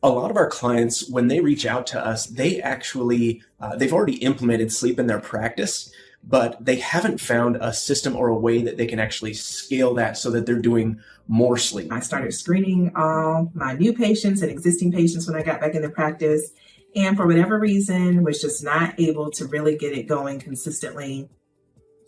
A lot of our clients, when they reach out to us, they actually, they've already implemented sleep in their practice, but they haven't found a system or a way that they can actually scale that so that they're doing more sleep. I started screening all my new patients and existing patients when I got back into practice, and for whatever reason was just not able to really get it going consistently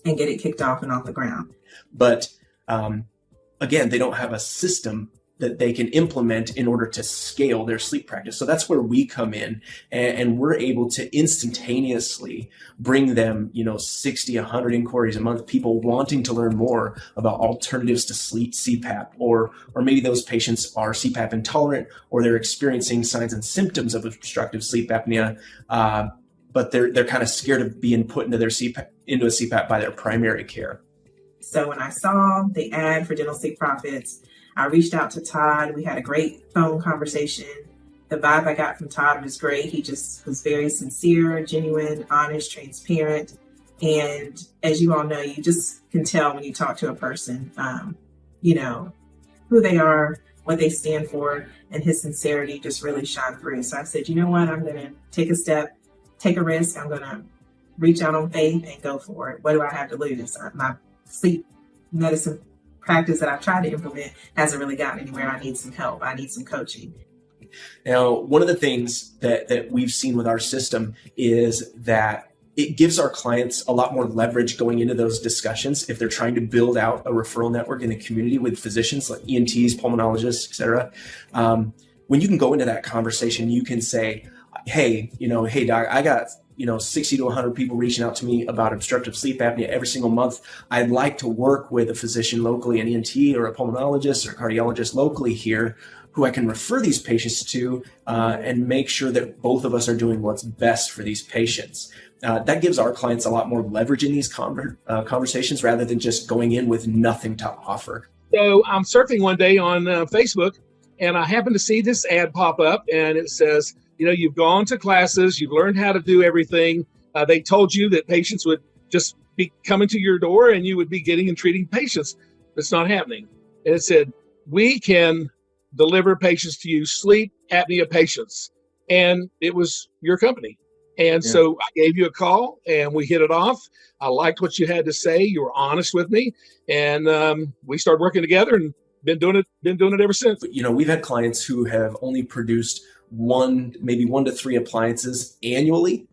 and get it kicked off and off the ground. But again, they don't have a system that they can implement in order to scale their sleep practice. So that's where we come in, and we're able to instantaneously bring them, 60, 100 inquiries a month, people wanting to learn more about alternatives to sleep CPAP, or maybe those patients are CPAP intolerant, or they're experiencing signs and symptoms of obstructive sleep apnea, but they're kind of scared of being put into a CPAP by their primary care. So when I saw the ad for Dental Sleep Profits, I reached out to Todd. We had a great phone conversation. The vibe I got from Todd was great. He just was very sincere, genuine, honest, transparent. And as you all know, you just can tell when you talk to a person, who they are, what they stand for, and his sincerity just really shone through. So I said, you know what, I'm going to take a step, take a risk. I'm going to reach out on faith and go for it. What do I have to lose? My sleep medicine practice that I've tried to implement hasn't really gotten anywhere. I need some help. I need some coaching. Now, one of the things that we've seen with our system is that it gives our clients a lot more leverage going into those discussions if they're trying to build out a referral network in the community with physicians like ENTs, pulmonologists, et cetera. When you can go into that conversation, you can say, hey doc, I got 60 to 100 people reaching out to me about obstructive sleep apnea every single month. I'd like to work with a physician locally, an ENT or a pulmonologist or cardiologist locally here, who I can refer these patients to and make sure that both of us are doing what's best for these patients. That gives our clients a lot more leverage in these conversations rather than just going in with nothing to offer. So I'm surfing one day on Facebook, and I happen to see this ad pop up, and it says, you've gone to classes, you've learned how to do everything. They told you that patients would just be coming to your door and you would be getting and treating patients. That's not happening. And it said, we can deliver patients to you, sleep apnea patients. And it was your company. And so I gave you a call and we hit it off. I liked what you had to say. You were honest with me. And we started working together and been doing it ever since. We've had clients who have only produced maybe 1 to 3 appliances annually,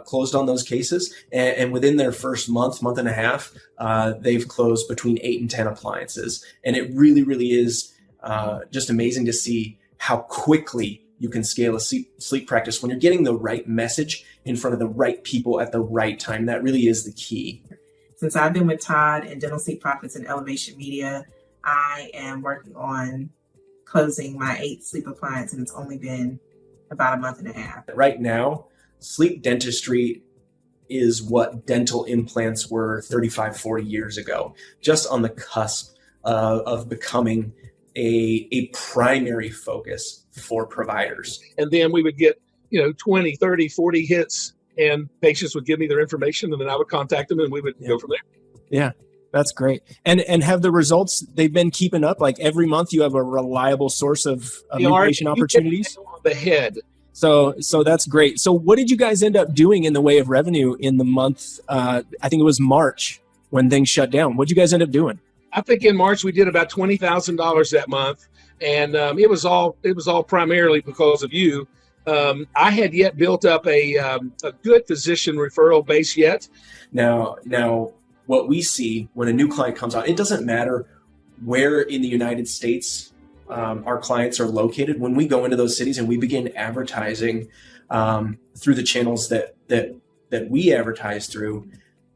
closed on those cases. And within their first month and a half, they've closed between 8 and 10 appliances. And it really, really is just amazing to see how quickly you can scale a sleep practice when you're getting the right message in front of the right people at the right time. That really is the key. Since I've been with Todd and Dental Sleep Profits and Elevation Media, I am working on closing my 8th sleep appliance, and it's only been about a month and a half. Right now, sleep dentistry is what dental implants were 35, 40 years ago, just on the cusp of becoming a primary focus for providers. And then we would get, 20, 30, 40 hits, and patients would give me their information, and then I would contact them and we would go from there. Yeah. That's great. And have the results, they've been keeping up? Like every month you have a reliable source of new patient opportunities? The head. So that's great. So what did you guys end up doing in the way of revenue in the month? I think it was March when things shut down. What did you guys end up doing? I think in March we did about $20,000 that month. And it was all primarily because of you. I had yet built up a good physician referral base yet. Now, what we see when a new client comes on, it doesn't matter where in the United States our clients are located. When we go into those cities and we begin advertising through the channels that we advertise through,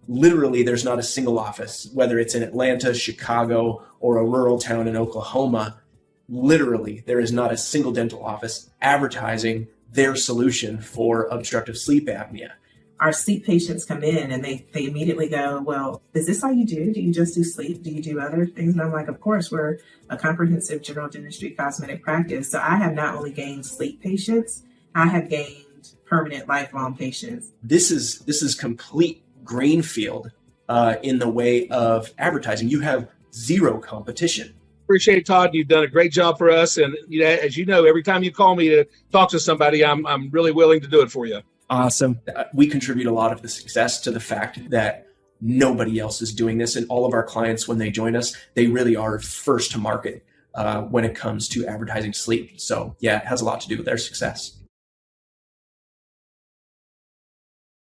literally there's not a single office, whether it's in Atlanta, Chicago, or a rural town in Oklahoma. Literally, there is not a single dental office advertising their solution for obstructive sleep apnea. Our sleep patients come in and they immediately go, well, is this all you do? Do you just do sleep? Do you do other things? And I'm like, of course, we're a comprehensive general dentistry cosmetic practice. So I have not only gained sleep patients, I have gained permanent lifelong patients. This is complete greenfield in the way of advertising. You have zero competition. Appreciate it, Todd. You've done a great job for us. And as you know, every time you call me to talk to somebody, I'm really willing to do it for you. Awesome. We contribute a lot of the success to the fact that nobody else is doing this. And all of our clients, when they join us, they really are first to market when it comes to advertising sleep. So yeah, it has a lot to do with their success.